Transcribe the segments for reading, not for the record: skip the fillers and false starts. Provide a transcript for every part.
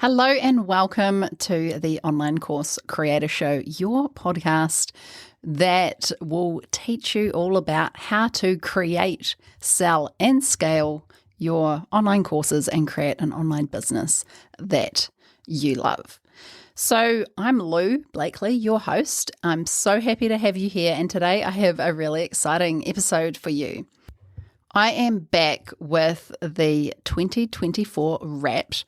Hello and welcome to the Online Course Creator Show, your podcast that will teach you all about how to create, sell, and scale your online courses and create an online business that you love. So I'm Lou Blakely, your host. I'm so happy to have you here, and today I have a really exciting episode for you. I am back with the 2024 Wrapped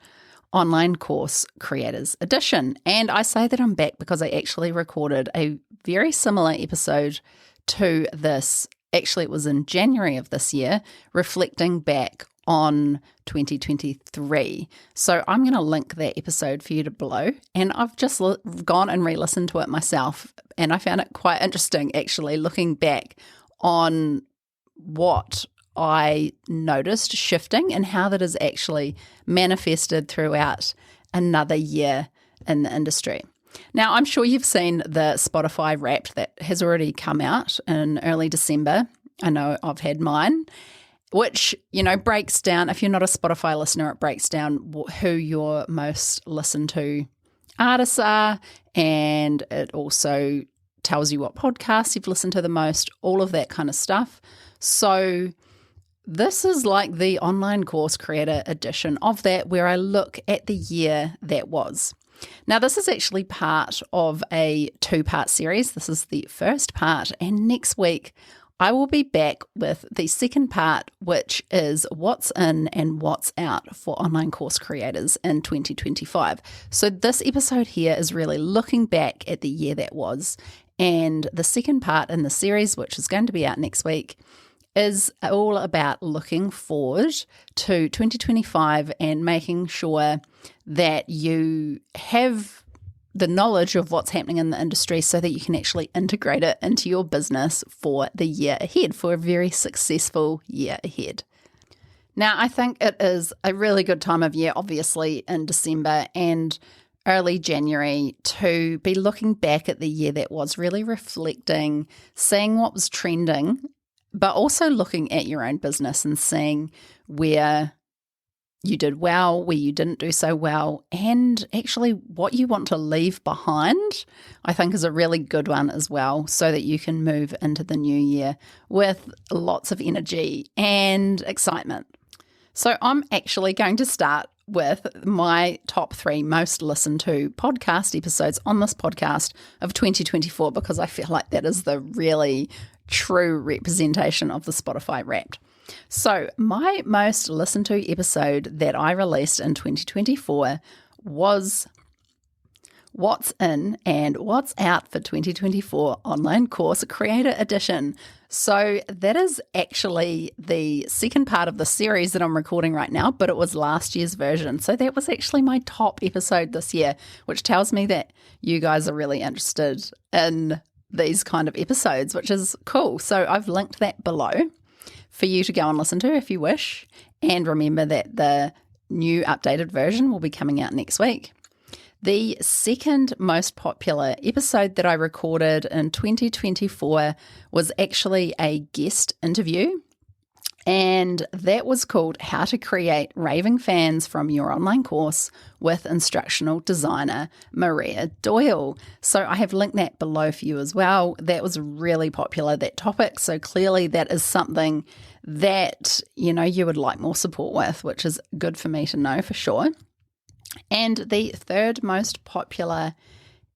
Online Course Creators Edition. And I say that I'm back because I actually recorded a very similar episode to this. Actually, it was in January of this year, reflecting back on 2023. So I'm going to link that episode for you to below. And I've just gone and re-listened to it myself. And I found it quite interesting, actually, looking back on what I noticed shifting and how that has actually manifested throughout another year in the industry. Now, I'm sure you've seen the Spotify Wrapped that has already come out in early December. I know I've had mine, which, breaks down, if you're not a Spotify listener, it breaks down who your most listened to artists are, and it also tells you what podcasts you've listened to the most, all of that kind of stuff. So this is like the Online Course Creator Edition of that, where I look at the year that was. Now, this is actually part of a two-part series. This is the first part, and next week I will be back with the second part, which is what's in and what's out for online course creators in 2025. So this episode here is really looking back at the year that was, and the second part in the series, which is going to be out next week, is all about looking forward to 2025 and making sure that you have the knowledge of what's happening in the industry so that you can actually integrate it into your business for the year ahead, for a very successful year ahead. Now, I think it is a really good time of year, obviously, in December and early January, to be looking back at the year that was, really reflecting, seeing what was trending, but also looking at your own business and seeing where you did well, where you didn't do so well, and actually what you want to leave behind, I think is a really good one as well, so that you can move into the new year with lots of energy and excitement. So I'm actually going to start with my top 3 most listened to podcast episodes on this podcast of 2024, because I feel like that is the really true representation of the Spotify Wrapped. So my most listened to episode that I released in 2024 was What's In and What's Out for 2024 Online Course Creator Edition. So that is actually the second part of the series that I'm recording right now, but it was last year's version. So that was actually my top episode this year, which tells me that you guys are really interested in these kind of episodes, which is cool. So I've linked that below for you to go and listen to if you wish. And remember that the new updated version will be coming out next week. The second most popular episode that I recorded in 2024 was actually a guest interview, and that was called How to Create Raving Fans from Your Online Course with instructional designer Maria Doyle. So I have linked that below for you as well. That was really popular, that topic. So clearly that is something that, you would like more support with, which is good for me to know for sure. And the third most popular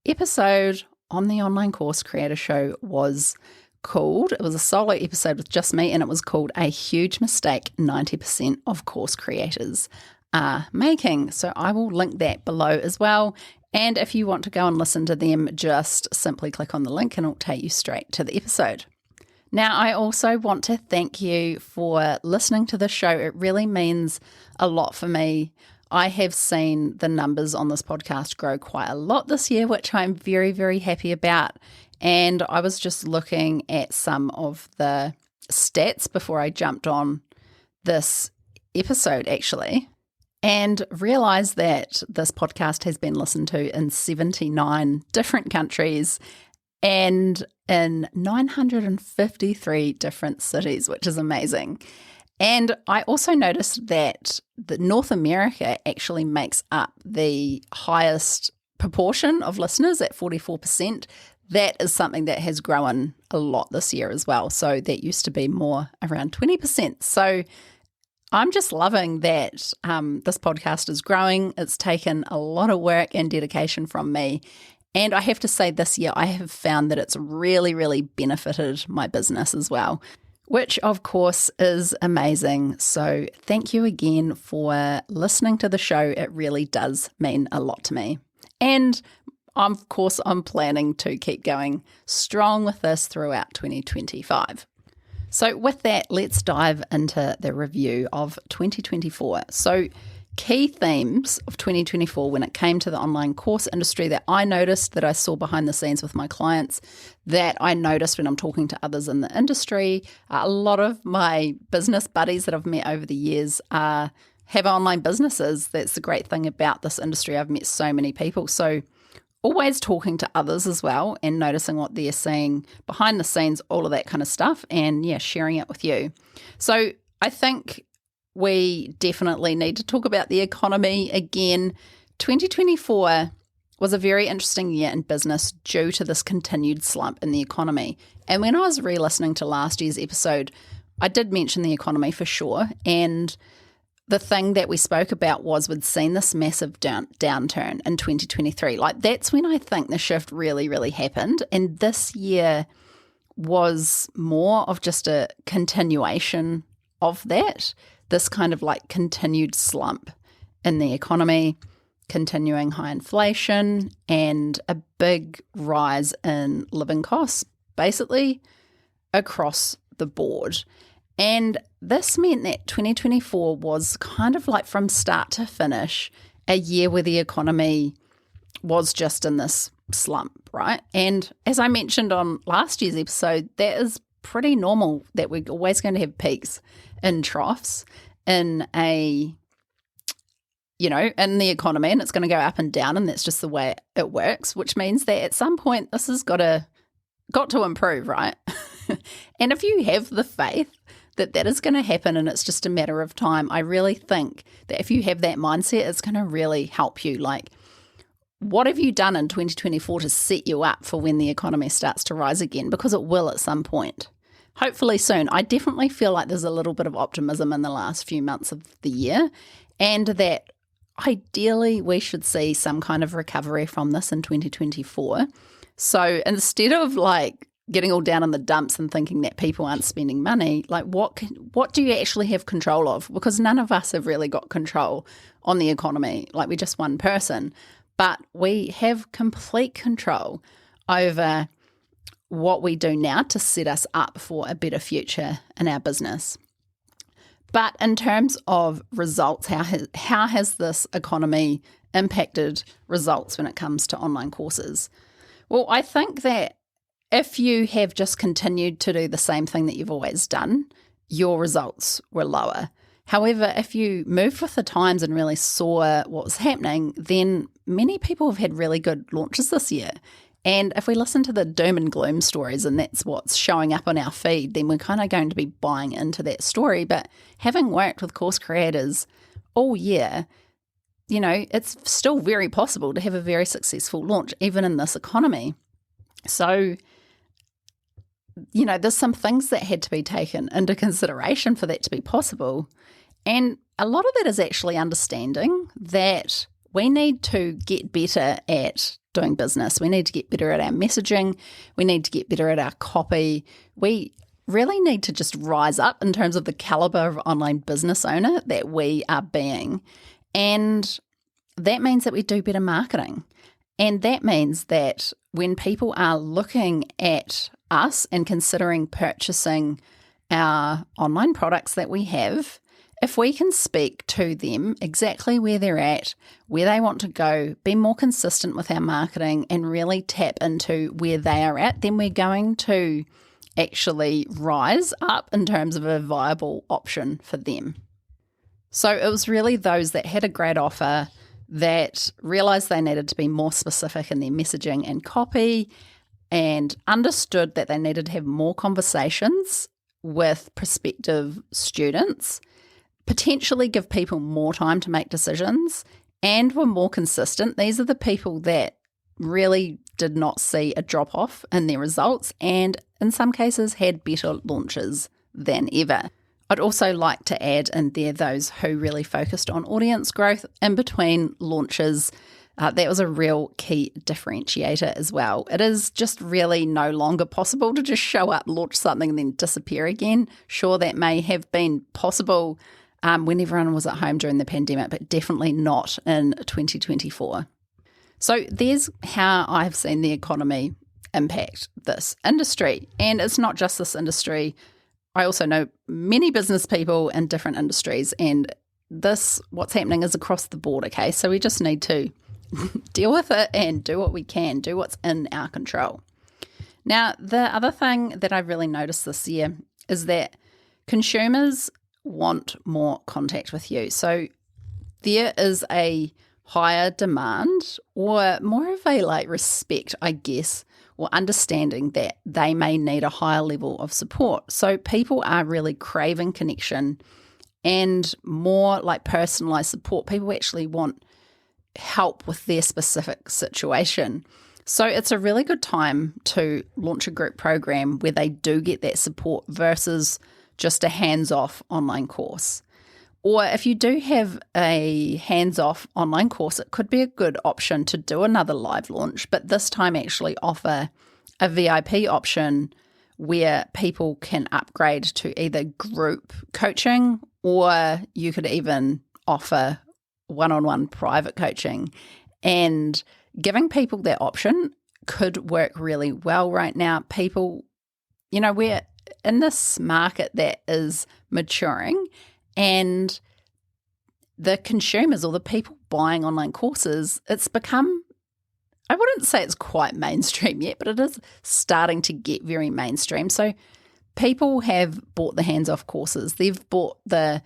episode on the Online Course Creator Show was it was a solo episode with just me, and it was called A Huge Mistake 90% of Course Creators Are Making. So I will link that below as well. And if you want to go and listen to them, just simply click on the link and it'll take you straight to the episode. Now, I also want to thank you for listening to the show. It really means a lot for me. I have seen the numbers on this podcast grow quite a lot this year, which I'm very, very happy about. And I was just looking at some of the stats before I jumped on this episode, actually, and realized that this podcast has been listened to in 79 different countries and in 953 different cities, which is amazing. And I also noticed that North America actually makes up the highest proportion of listeners at 44%. That is something that has grown a lot this year as well. So that used to be more around 20%. So I'm just loving that this podcast is growing. It's taken a lot of work and dedication from me. And I have to say this year, I have found that it's really, really benefited my business as well, which of course is amazing. So thank you again for listening to the show. It really does mean a lot to me. And of course, I'm planning to keep going strong with this throughout 2025. So with that, let's dive into the review of 2024. So key themes of 2024 when it came to the online course industry that I noticed, that I saw behind the scenes with my clients, that I noticed when I'm talking to others in the industry. A lot of my business buddies that I've met over the years have online businesses. That's the great thing about this industry. I've met so many people. So always talking to others as well and noticing what they're seeing behind the scenes, all of that kind of stuff, and sharing it with you. So I think we definitely need to talk about the economy again. 2024 was a very interesting year in business due to this continued slump in the economy. And when I was re-listening to last year's episode, I did mention the economy for sure. And the thing that we spoke about was we'd seen this massive downturn in 2023. Like that's when I think the shift really, really happened. And this year was more of just a continuation of that. This kind of like continued slump in the economy, continuing high inflation, and a big rise in living costs, basically across the board. And this meant that 2024 was kind of like from start to finish a year where the economy was just in this slump, right? And as I mentioned on last year's episode, that is pretty normal, that we're always going to have peaks and troughs in in the economy, and it's going to go up and down, and that's just the way it works, which means that at some point this has got to improve, right? And if you have the faith that is going to happen and it's just a matter of time, I really think that if you have that mindset, it's going to really help you. Like, what have you done in 2024 to set you up for when the economy starts to rise again? Because it will at some point. Hopefully soon. I definitely feel like there's a little bit of optimism in the last few months of the year, and that ideally we should see some kind of recovery from this in 2024. So instead of like getting all down in the dumps and thinking that people aren't spending money, like what do you actually have control of? Because none of us have really got control on the economy. Like, we're just one person, but we have complete control over what we do now to set us up for a better future in our business. But in terms of results, how has this economy impacted results when it comes to online courses? Well, I think that if you have just continued to do the same thing that you've always done, your results were lower. However, if you moved with the times and really saw what was happening, then many people have had really good launches this year. And if we listen to the doom and gloom stories and that's what's showing up on our feed, then we're kind of going to be buying into that story. But having worked with course creators all year, it's still very possible to have a very successful launch, even in this economy. So, there's some things that had to be taken into consideration for that to be possible. And a lot of that is actually understanding that we need to get better at doing business. We need to get better at our messaging. We need to get better at our copy. We really need to just rise up in terms of the caliber of online business owner that we are being. And that means that we do better marketing. And that means that when people are looking at us and considering purchasing our online products that we have, if we can speak to them exactly where they're at, where they want to go, be more consistent with our marketing and really tap into where they are at, then we're going to actually rise up in terms of a viable option for them. So it was really those that had a great offer, that realised they needed to be more specific in their messaging and copy, and understood that they needed to have more conversations with prospective students, potentially give people more time to make decisions, and were more consistent. These are the people that really did not see a drop-off in their results and in some cases had better launches than ever. I'd also like to add in there those who really focused on audience growth in between launches. That was a real key differentiator as well. It is just really no longer possible to just show up, launch something, and then disappear again. Sure, that may have been possible when everyone was at home during the pandemic, but definitely not in 2024. So there's how I've seen the economy impact this industry. And it's not just this industry. I also know many business people in different industries, and what's happening is across the board, okay? So we just need to deal with it and do what we can, do what's in our control. Now, the other thing that I've really noticed this year is that consumers want more contact with you. So there is a higher demand, or more of a respect, I guess, or understanding that they may need a higher level of support. So people are really craving connection and more personalized support. People actually want help with their specific situation. So it's a really good time to launch a group program where they do get that support versus just a hands-off online course. Or if you do have a hands-off online course, it could be a good option to do another live launch, but this time actually offer a VIP option where people can upgrade to either group coaching, or you could even offer one-on-one private coaching. And giving people that option could work really well right now. People, we're in this market that is maturing, and the consumers or the people buying online courses, it's become, I wouldn't say it's quite mainstream yet, but it is starting to get very mainstream. So people have bought the hands-off courses. They've bought the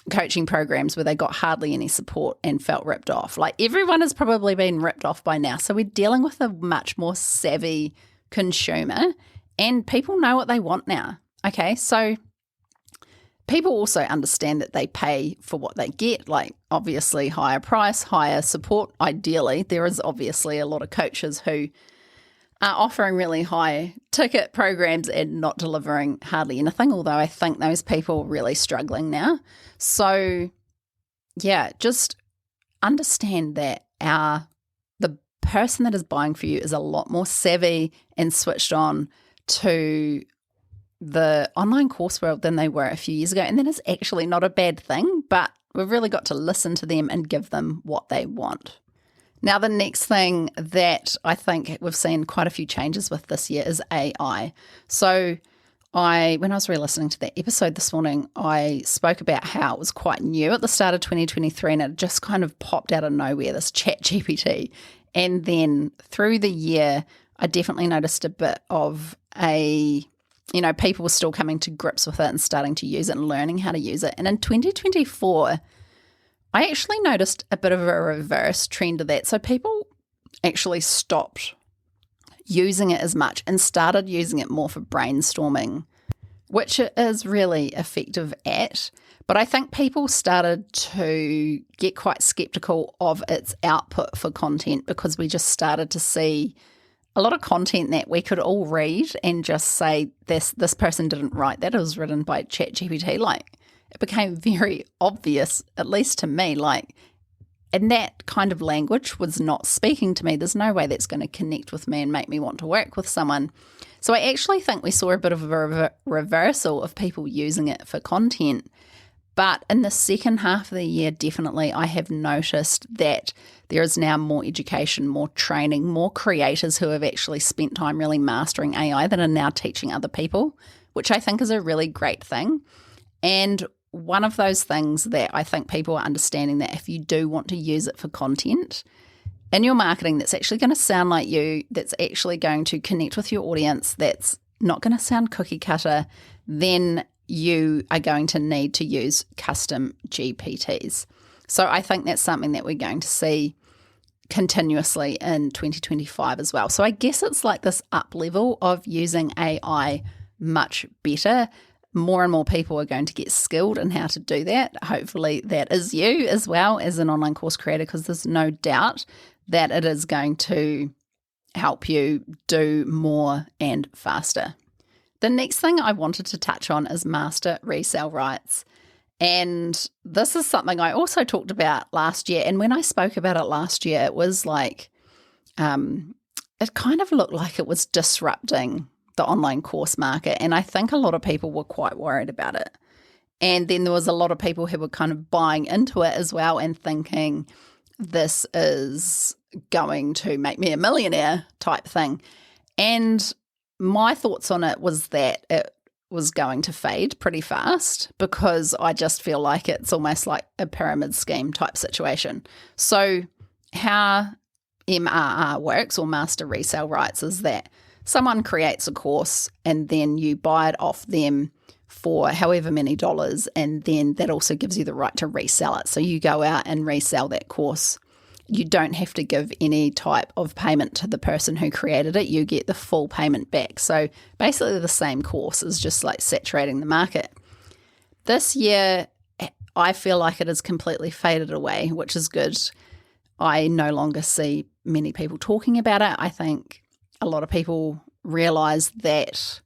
coaching programs where they got hardly any support and felt ripped off. Everyone has probably been ripped off by now. So we're dealing with a much more savvy consumer, and people know what they want now. Okay, so people also understand that they pay for what they get, obviously higher price, higher support. Ideally, there is obviously a lot of coaches who are offering really high ticket programs and not delivering hardly anything, although I think those people are really struggling now. So yeah, just understand that the person that is buying for you is a lot more savvy and switched on to the online course world than they were a few years ago. And that is actually not a bad thing, but we've really got to listen to them and give them what they want. Now, the next thing that I think we've seen quite a few changes with this year is AI. So when I was re-listening to that episode this morning, I spoke about how it was quite new at the start of 2023, and it just kind of popped out of nowhere, this ChatGPT. And then through the year, I definitely noticed a bit of people were still coming to grips with it and starting to use it and learning how to use it. And in 2024, I actually noticed a bit of a reverse trend of that. So people actually stopped using it as much and started using it more for brainstorming, which it is really effective at. But I think people started to get quite skeptical of its output for content, because we just started to see a lot of content that we could all read and just say, this person didn't write that, it was written by ChatGPT. It became very obvious, at least to me, and that kind of language was not speaking to me. There's no way that's going to connect with me and make me want to work with someone. So I actually think we saw a bit of a reversal of people using it for content. But in the second half of the year, definitely, I have noticed that there is now more education, more training, more creators who have actually spent time really mastering AI that are now teaching other people, which I think is a really great thing. And one of those things that I think people are understanding, that if you do want to use it for content in your marketing that's actually going to sound like you, that's actually going to connect with your audience, that's not going to sound cookie cutter, then you are going to need to use custom GPTs. So I think that's something that we're going to see continuously in 2025 as well. So I guess it's like this up level of using AI much better. More and more people are going to get skilled in how to do that. Hopefully that is you as well as an online course creator, because there's no doubt that it is going to help you do more and faster. The next thing I wanted to touch on is master resale rights. And this is something I also talked about last year. And when I spoke about it last year, it was like, it kind of looked like it was disrupting the online course market. And I think a lot of people were quite worried about it. And then there was a lot of people who were kind of buying into it as well and thinking this is going to make me a millionaire type thing. And my thoughts on it was that it was going to fade pretty fast, because I just feel like it's almost like a pyramid scheme type situation. So how MRR works, or master resale rights, is that someone creates a course and then you buy it off them for however many dollars, and then that also gives you the right to resell it. So you go out and resell that course. You don't have to give any type of payment to the person who created it. You get the full payment back. So basically the same course is just like saturating the market. This year, I feel like it has completely faded away, which is good. I no longer see many people talking about it. I think a lot of people realize that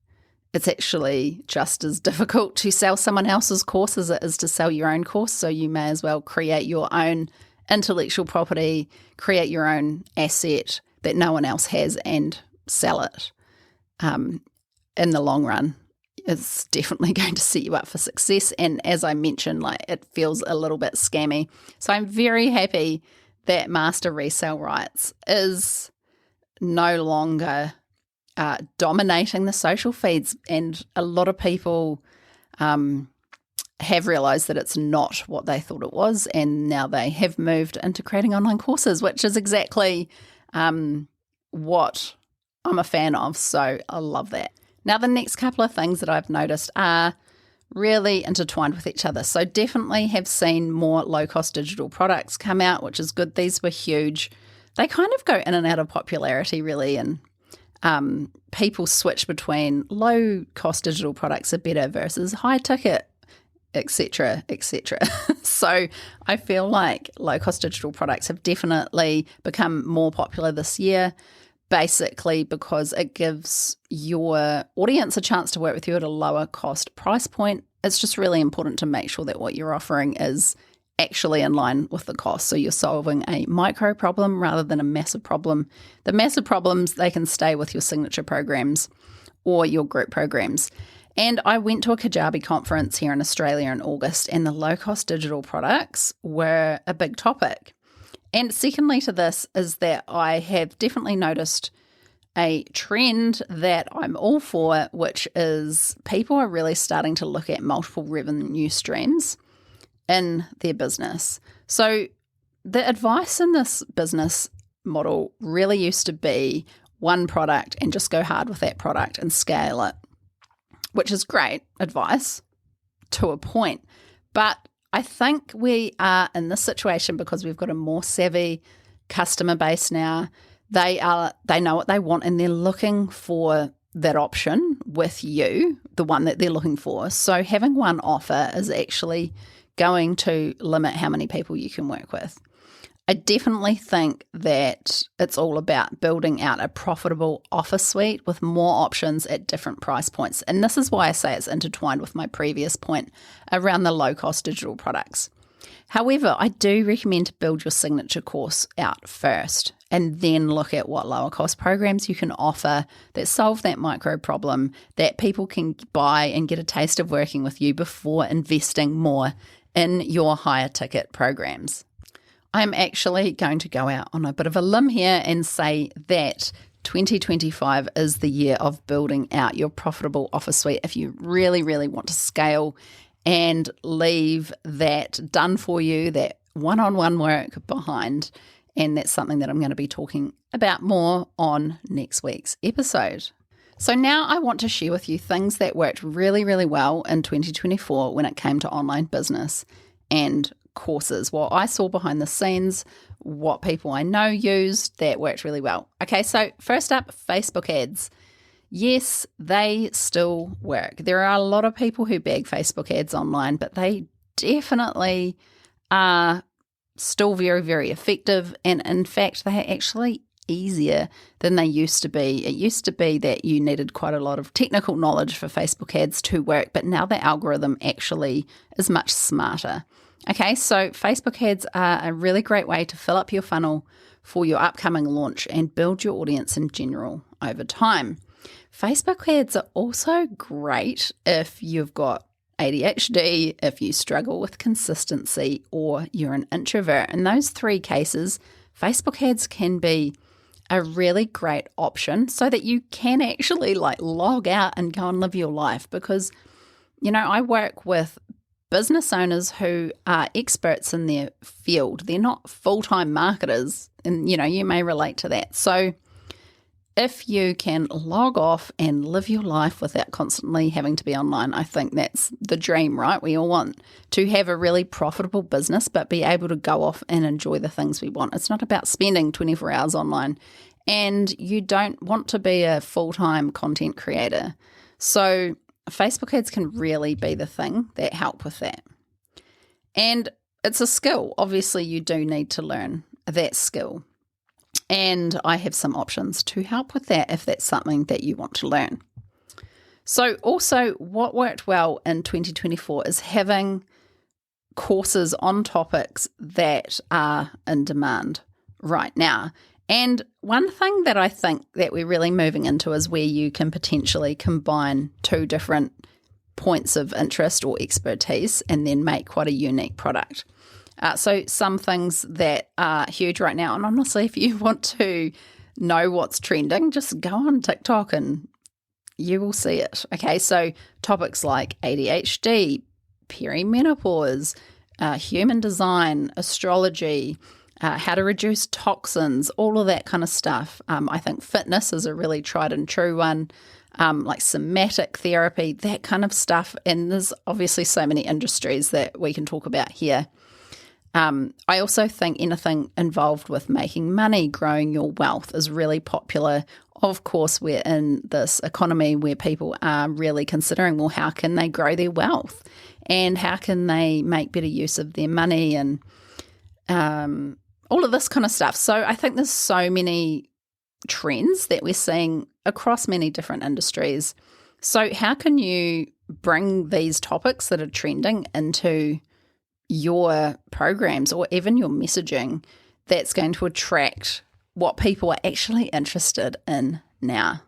it's actually just as difficult to sell someone else's course as it is to sell your own course. So you may as well create your own intellectual property, create your own asset that no one else has, and sell it. In the long run, it's definitely going to set you up for success. And as I mentioned, like, it feels a little bit scammy. So I'm very happy that master resale rights is no longer dominating the social feeds. And a lot of people have realized that it's not what they thought it was, and now they have moved into creating online courses, which is exactly what I'm a fan of. So I love that. Now, the next couple of things that I've noticed are really intertwined with each other. So definitely have seen more low-cost digital products come out, which is good. These were huge. They kind of go in and out of popularity, really, and people switch between low-cost digital products are better versus high-ticket, etc., etc. So I feel like low-cost digital products have definitely become more popular this year, basically because it gives your audience a chance to work with you at a lower cost price point. It's just really important to make sure that what you're offering is actually in line with the cost. So you're solving a micro problem rather than a massive problem. The massive problems, they can stay with your signature programs or your group programs. And I went to a Kajabi conference here in Australia in August, and the low-cost digital products were a big topic. And secondly to this is that I have definitely noticed a trend that I'm all for, which is people are really starting to look at multiple revenue streams in their business. So the advice in this business model really used to be one product and just go hard with that product and scale it, which is great advice to a point. But I think we are in this situation because we've got a more savvy customer base now. They know what they want, and they're looking for that option with you, the one that they're looking for. So having one offer is actually going to limit how many people you can work with. I definitely think that it's all about building out a profitable offer suite with more options at different price points. And this is why I say it's intertwined with my previous point around the low-cost digital products. However, I do recommend to build your signature course out first and then look at what lower-cost programs you can offer that solve that micro problem that people can buy and get a taste of working with you before investing more in your higher ticket programs. I'm actually going to go out on a bit of a limb here and say that 2025 is the year of building out your profitable offer suite if you really, really want to scale and leave that done for you, that one-on-one work behind. And that's something that I'm going to be talking about more on next week's episode. So now I want to share with you things that worked really, really well in 2024 when it came to online business and courses, what I saw behind the scenes, what people I know used that worked really well. Okay, so first up, Facebook ads. yes, they still work. There are a lot of people who bag Facebook ads online, but they definitely are still very, very effective. And in fact, they are actually easier than they used to be. It used to be that you needed quite a lot of technical knowledge for Facebook ads to work, but now the algorithm actually is much smarter. Okay, so Facebook ads are a really great way to fill up your funnel for your upcoming launch and build your audience in general over time. Facebook ads are also great if you've got ADHD, if you struggle with consistency, or you're an introvert. In those three cases, Facebook ads can be a really great option so that you can actually log out and go and live your life. Because, I work with business owners who are experts in their field. They're not full-time marketers, and, you may relate to that. So if you can log off and live your life without constantly having to be online, I think that's the dream, right? We all want to have a really profitable business, but be able to go off and enjoy the things we want. It's not about spending 24 hours online, and you don't want to be a full-time content creator. So Facebook ads can really be the thing that help with that. And it's a skill. Obviously, you do need to learn that skill. And I have some options to help with that if that's something that you want to learn. So also, what worked well in 2024 is having courses on topics that are in demand right now. And one thing that I think that we're really moving into is where you can potentially combine two different points of interest or expertise and then make quite a unique product. So some things that are huge right now, and honestly, if you want to know what's trending, just go on TikTok and you will see it. Okay, so topics like ADHD, perimenopause, human design, astrology, how to reduce toxins, all of that kind of stuff. I think fitness is a really tried and true one, like somatic therapy, that kind of stuff. And there's obviously so many industries that we can talk about here. I also think anything involved with making money, growing your wealth is really popular. Of course, we're in this economy where people are really considering, well, how can they grow their wealth and how can they make better use of their money and all of this kind of stuff. So I think there's so many trends that we're seeing across many different industries. So how can you bring these topics that are trending into your programs or even your messaging that's going to attract what people are actually interested in now?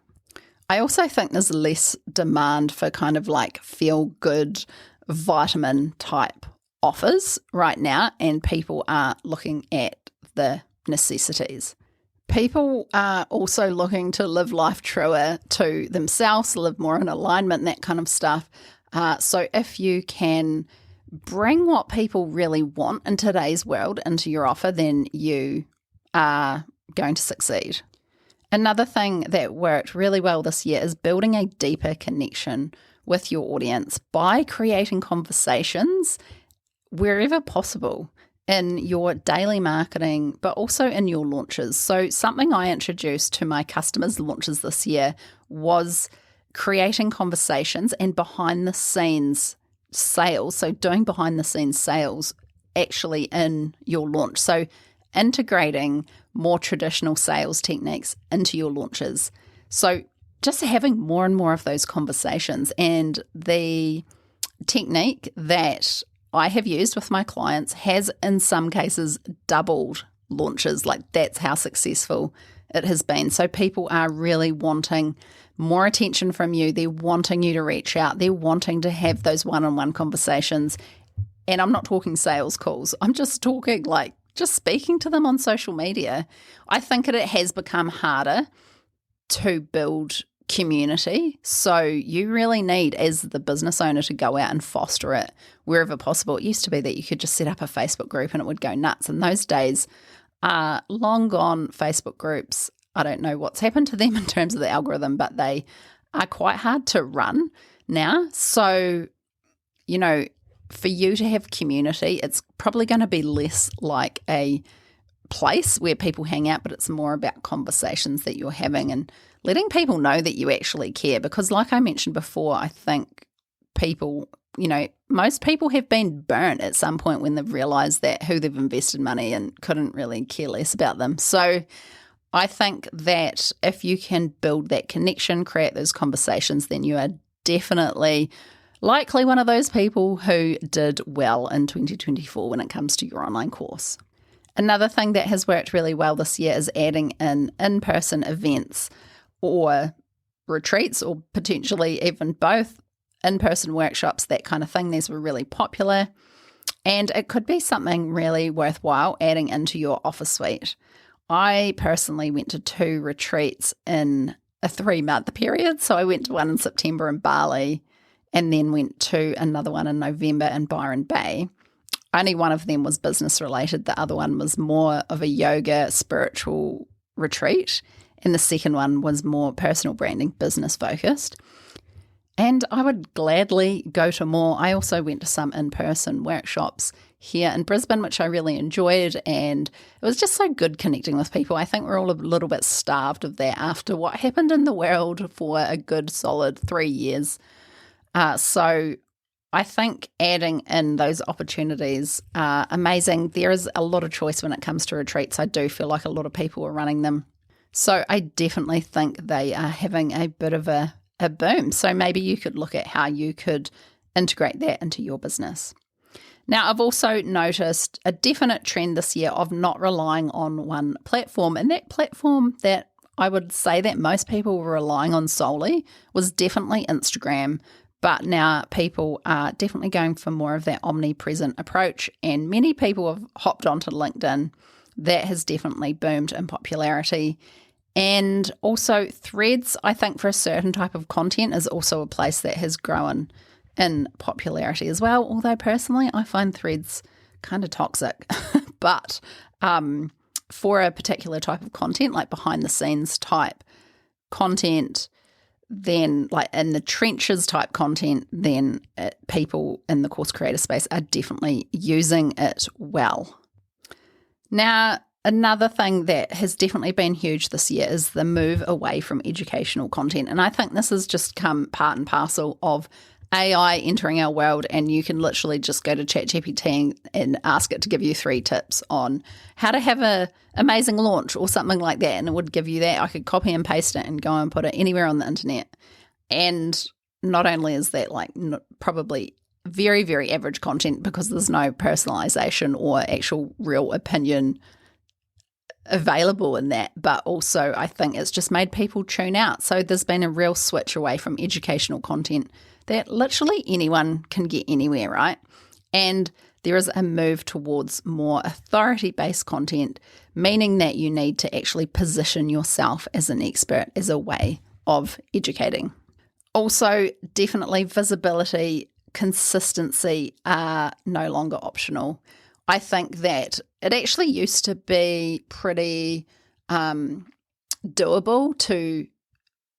I also think there's less demand for kind of feel-good vitamin type offers right now, and people are looking at the necessities. People are also looking to live life truer to themselves, live more in alignment, that kind of stuff. So if you can bring what people really want in today's world into your offer, then you are going to succeed. Another thing that worked really well this year is building a deeper connection with your audience by creating conversations wherever possible in your daily marketing, but also in your launches. So something I introduced to my customers' launches this year was creating conversations and behind the scenes sales. So doing behind the scenes sales actually in your launch. So integrating more traditional sales techniques into your launches. So just having more and more of those conversations. And the technique that I have used with my clients has in some cases doubled launches. That's how successful it has been. So people are really wanting more attention from you. They're wanting you to reach out. They're wanting to have those one-on-one conversations. And I'm not talking sales calls. I'm just talking just speaking to them on social media. I think it has become harder to build community. So you really need, as the business owner, to go out and foster it wherever possible. It used to be that you could just set up a Facebook group and it would go nuts. And those days are long gone. Facebook groups, I don't know what's happened to them in terms of the algorithm, but they are quite hard to run now. So, for you to have community, it's probably going to be less like a place where people hang out, but it's more about conversations that you're having and letting people know that you actually care. Because like I mentioned before, I think people, most people have been burnt at some point when they've realised that who they've invested money in couldn't really care less about them. So I think that if you can build that connection, create those conversations, then you are definitely likely one of those people who did well in 2024 when it comes to your online course. Another thing that has worked really well this year is adding in-person events or retreats, or potentially even both, in-person workshops, that kind of thing. These were really popular, and it could be something really worthwhile adding into your offer suite. I personally went to 2 retreats in a 3-month period. So I went to one in September in Bali and then went to another one in November in Byron Bay. Only one of them was business related. The other one was more of a yoga spiritual retreat. And the second one was more personal branding, business focused. And I would gladly go to more. I also went to some in-person workshops here in Brisbane, which I really enjoyed, and it was just so good connecting with people. I think we're all a little bit starved of that after what happened in the world for a good solid 3 years. So I think adding in those opportunities are amazing. There is a lot of choice when it comes to retreats. I do feel like a lot of people are running them. So I definitely think they are having a bit of a boom. So maybe you could look at how you could integrate that into your business. Now, I've also noticed a definite trend this year of not relying on one platform. And that platform that I would say that most people were relying on solely was definitely Instagram. But now people are definitely going for more of that omnipresent approach. And many people have hopped onto LinkedIn. That has definitely boomed in popularity. And also Threads, I think, for a certain type of content is also a place that has grown in popularity as well. Although personally, I find Threads kind of toxic. But for a particular type of content, like behind the scenes type content, then like in the trenches type content, then people in the course creator space are definitely using it well. Now, another thing that has definitely been huge this year is the move away from educational content. And I think this has just come part and parcel of AI entering our world, and you can literally just go to ChatGPT and ask it to give you 3 tips on how to have an amazing launch or something like that, and it would give you that. I could copy and paste it and go and put it anywhere on the internet. And not only is that like probably very, very average content because there's no personalization or actual real opinion available in that, but also I think it's just made people tune out. So there's been a real switch away from educational content that literally anyone can get anywhere, right? And there is a move towards more authority-based content, meaning that you need to actually position yourself as an expert as a way of educating. Also, definitely visibility, consistency are no longer optional. I think that it actually used to be pretty doable to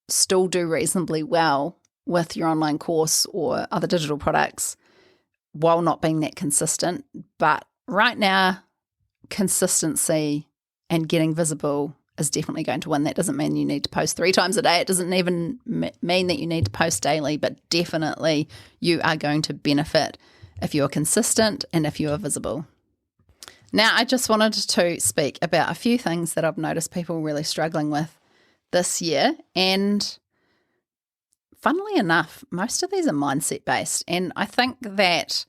still do reasonably well with your online course or other digital products while not being that consistent. But right now, consistency and getting visible is definitely going to win. That doesn't mean you need to post 3 times a day. It doesn't even mean that you need to post daily, but definitely you are going to benefit if you're consistent and if you are visible. Now, I just wanted to speak about a few things that I've noticed people really struggling with this year. And funnily enough, most of these are mindset based. And I think that,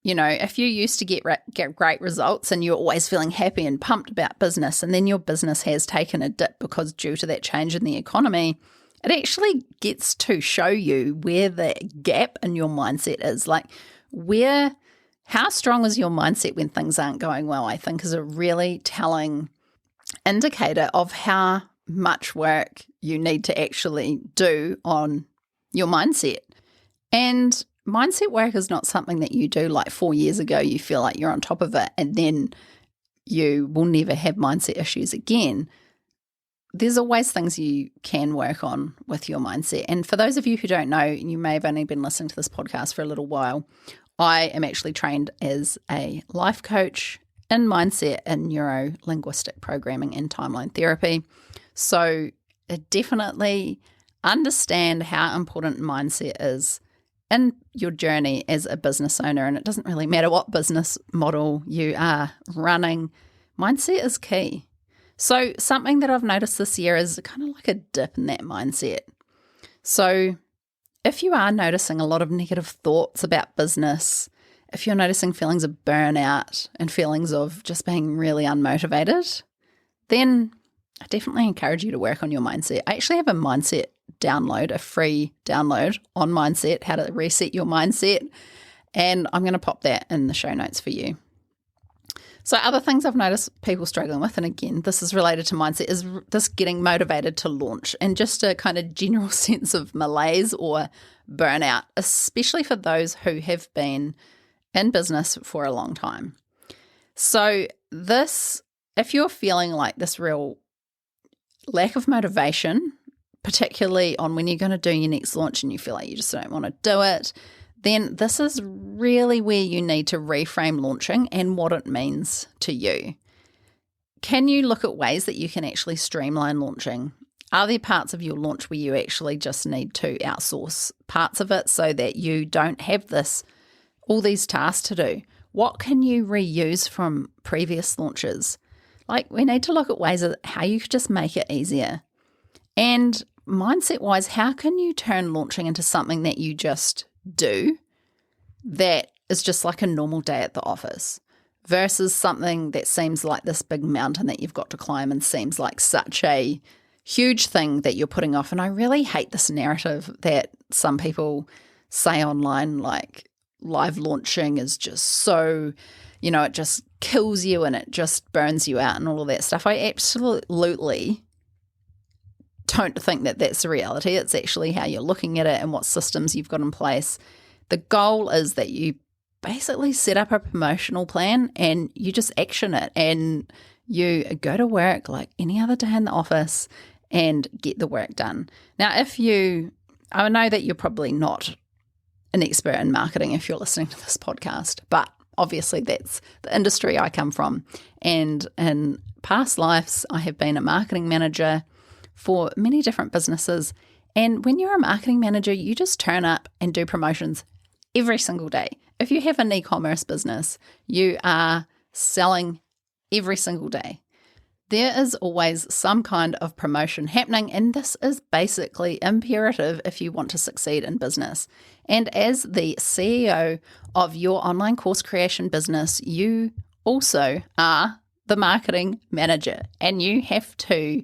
if you used to get great results and you're always feeling happy and pumped about business, and then your business has taken a dip because due to that change in the economy, it actually gets to show you where the gap in your mindset is. Like how strong is your mindset when things aren't going well, I think is a really telling indicator of how much work you need to actually do on your mindset. And mindset work is not something that you do like 4 years ago, you feel like you're on top of it, and then you will never have mindset issues again. There's always things you can work on with your mindset. And for those of you who don't know, you may have only been listening to this podcast for a little while, I am actually trained as a life coach, in mindset and neuro-linguistic programming and timeline therapy. So definitely understand how important mindset is in your journey as a business owner. And it doesn't really matter what business model you are running, mindset is key. So something that I've noticed this year is kind of like a dip in that mindset. So if you are noticing a lot of negative thoughts about business, if you're noticing feelings of burnout and feelings of just being really unmotivated, then I definitely encourage you to work on your mindset. I actually have a mindset download, a free download on mindset, how to reset your mindset, and I'm going to pop that in the show notes for you. So other things I've noticed people struggling with, and again, this is related to mindset, is this getting motivated to launch and just a kind of general sense of malaise or burnout, especially for those who have been in business for a long time. So this, if you're feeling like this real lack of motivation, particularly on when you're going to do your next launch and you feel like you just don't want to do it, then this is really where you need to reframe launching and what it means to you. Can you look at ways that you can actually streamline launching? Are there parts of your launch where you actually just need to outsource parts of it so that you don't have all these tasks to do? What can you reuse from previous launches? Like, we need to look at ways of how you could just make it easier. And mindset-wise, how can you turn launching into something that you just do that is just like a normal day at the office versus something that seems like this big mountain that you've got to climb and seems like such a huge thing that you're putting off? And I really hate this narrative that some people say online, like live launching is just so, it just kills you and it just burns you out and all of that stuff. I absolutely don't think that that's the reality. It's actually how you're looking at it and what systems you've got in place. The goal is that you basically set up a promotional plan and you just action it and you go to work like any other day in the office and get the work done. Now, I know that you're probably not an expert in marketing if you're listening to this podcast, but obviously that's the industry I come from. And in past lives, I have been a marketing manager for many different businesses. And when you're a marketing manager, you just turn up and do promotions every single day. If you have an e-commerce business, you are selling every single day. There is always some kind of promotion happening, and this is basically imperative if you want to succeed in business. And as the CEO of your online course creation business, you also are the marketing manager, and you have to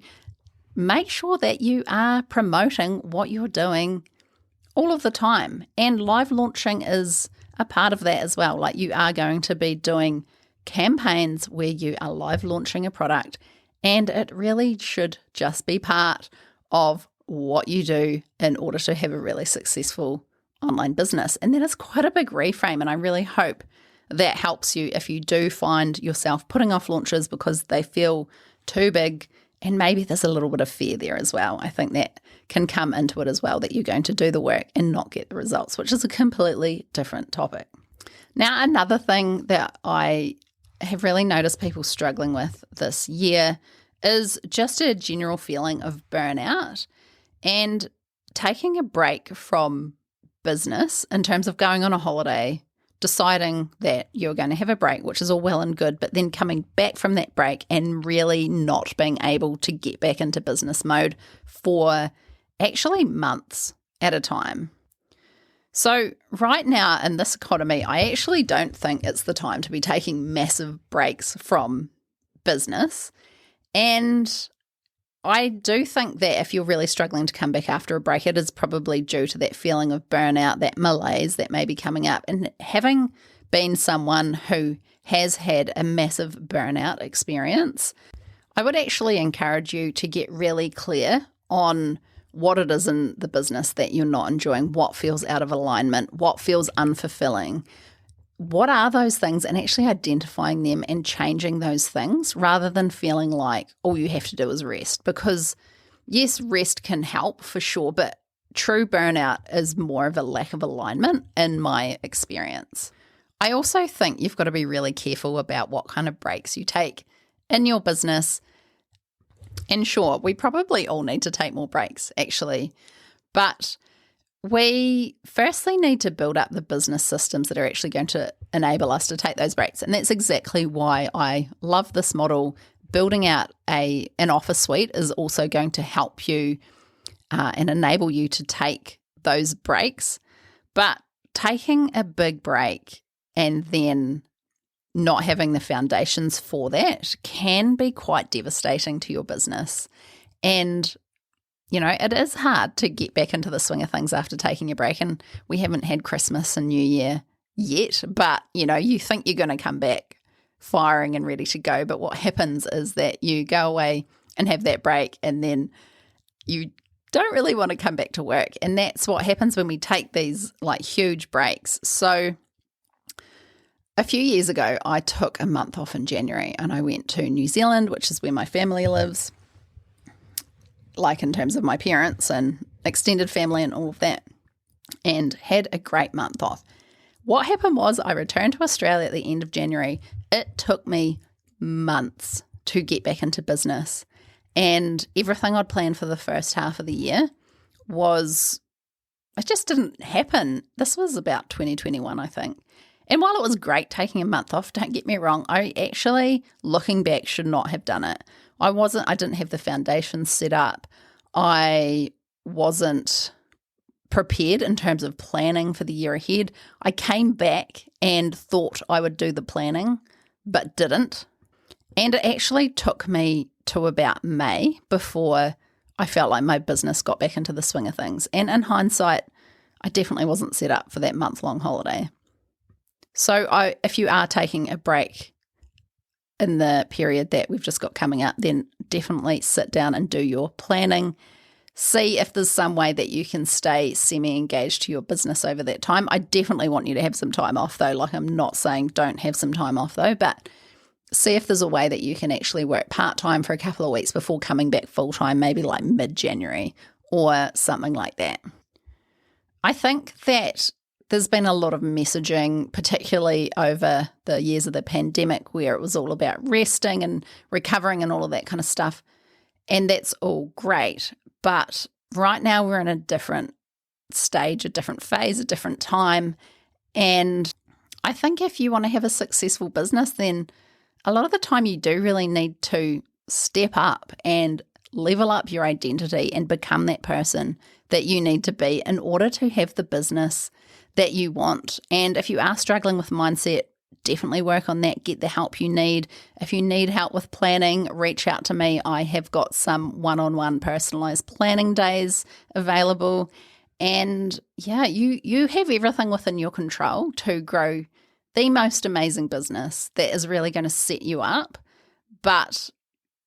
make sure that you are promoting what you're doing all of the time. And live launching is a part of that as well. Like, you are going to be doing campaigns where you are live launching a product, and it really should just be part of what you do in order to have a really successful online business. And that is quite a big reframe, and I really hope that helps you if you do find yourself putting off launches because they feel too big. And maybe there's a little bit of fear there as well. I think that can come into it as well, that you're going to do the work and not get the results, which is a completely different topic. Now, another thing that I have really noticed people struggling with this year is just a general feeling of burnout and taking a break from business in terms of going on a holiday, deciding that you're going to have a break, which is all well and good, but then coming back from that break and really not being able to get back into business mode for actually months at a time. So right now in this economy, I actually don't think it's the time to be taking massive breaks from business. And I do think that if you're really struggling to come back after a break, it is probably due to that feeling of burnout, that malaise that may be coming up. And having been someone who has had a massive burnout experience, I would actually encourage you to get really clear on what it is in the business that you're not enjoying, what feels out of alignment, what feels unfulfilling. What are those things, and actually identifying them and changing those things rather than feeling like all you have to do is rest. Because yes, rest can help for sure, but true burnout is more of a lack of alignment in my experience. I also think you've got to be really careful about what kind of breaks you take in your business. And sure, we probably all need to take more breaks, actually. But we firstly need to build up the business systems that are actually going to enable us to take those breaks. And that's exactly why I love this model. Building out an office suite is also going to help you and enable you to take those breaks. But taking a big break and then not having the foundations for that can be quite devastating to your business. And, it is hard to get back into the swing of things after taking a break. And we haven't had Christmas and New Year yet, but, you think you're going to come back firing and ready to go. But what happens is that you go away and have that break, and then you don't really want to come back to work. And that's what happens when we take these huge breaks. So a few years ago, I took a month off in January and I went to New Zealand, which is where my family lives, in terms of my parents and extended family and all of that, and had a great month off. What happened was I returned to Australia at the end of January. It took me months to get back into business, and everything I'd planned for the first half of the year it just didn't happen. This was about 2021, I think. And while it was great taking a month off, don't get me wrong, I actually, looking back, should not have done it. I didn't have the foundations set up. I wasn't prepared in terms of planning for the year ahead. I came back and thought I would do the planning, but didn't. And it actually took me to about May before I felt like my business got back into the swing of things. And in hindsight, I definitely wasn't set up for that month-long holiday. So if you are taking a break in the period that we've just got coming up, then definitely sit down and do your planning. See if there's some way that you can stay semi-engaged to your business over that time. I definitely want you to have some time off, though. I'm not saying don't have some time off, though, but see if there's a way that you can actually work part-time for a couple of weeks before coming back full-time, maybe mid-January or something like that. I think that there's been a lot of messaging, particularly over the years of the pandemic, where it was all about resting and recovering and all of that kind of stuff. And that's all great. But right now we're in a different stage, a different phase, a different time. And I think if you want to have a successful business, then a lot of the time you do really need to step up and level up your identity and become that person that you need to be in order to have the business that you want. And if you are struggling with mindset, definitely work on that. Get the help you need. If you need help with planning, reach out to me. I have got some one-on-one personalized planning days available. And yeah, you have everything within your control to grow the most amazing business that is really going to set you up. But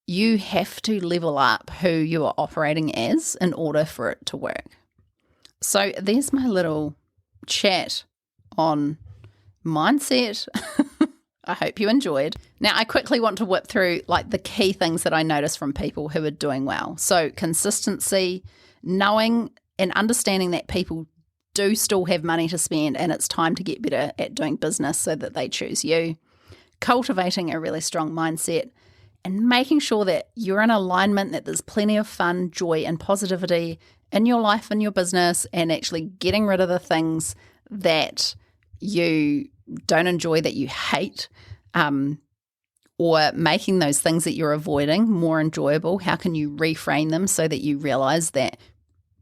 you have to level up who you are operating as in order for it to work. So there's my little chat on mindset. I hope you enjoyed. Now, I quickly want to whip through the key things that I notice from people who are doing well. So consistency, knowing and understanding that people do still have money to spend and it's time to get better at doing business so that they choose you. Cultivating a really strong mindset and making sure that you're in alignment, that there's plenty of fun, joy, and positivity in your life and your business, and actually getting rid of the things that you don't enjoy, that you hate, or making those things that you're avoiding more enjoyable. How can you reframe them so that you realize that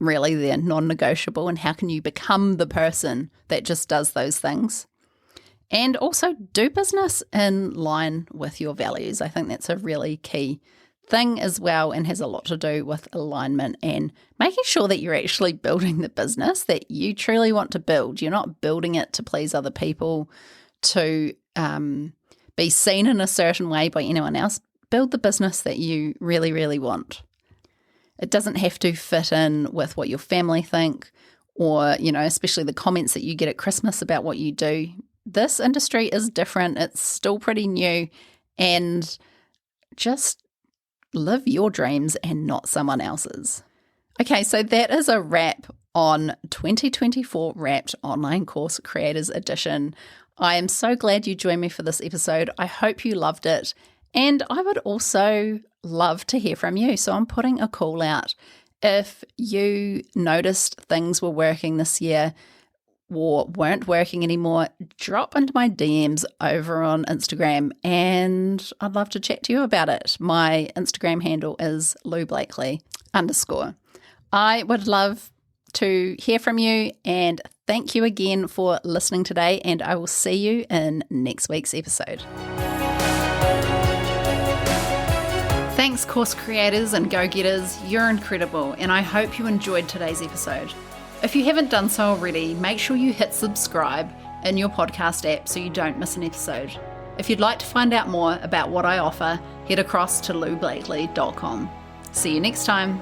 really they're non-negotiable, and how can you become the person that just does those things? And also do business in line with your values. I think that's a really key thing as well, and has a lot to do with alignment and making sure that you're actually building the business that you truly want to build. You're not building it to please other people, to be seen in a certain way by anyone else. Build the business that you really, really want. It doesn't have to fit in with what your family think, or, especially the comments that you get at Christmas about what you do. This industry is different. It's still pretty new, and just live your dreams and not someone else's. Okay, so that is a wrap on 2024 Wrapped Online Course Creators Edition. I am so glad you joined me for this episode. I hope you loved it. And I would also love to hear from you. So I'm putting a call out. If you noticed things were working this year or weren't working anymore, drop into my DMs over on Instagram and I'd love to chat to you about it. My Instagram handle is loublakely_. I would love to hear from you, and thank you again for listening today, and I will see you in next week's episode. Thanks, course creators and go-getters. You're incredible, and I hope you enjoyed today's episode. If you haven't done so already, make sure you hit subscribe in your podcast app so you don't miss an episode. If you'd like to find out more about what I offer, head across to loublakely.com. See you next time.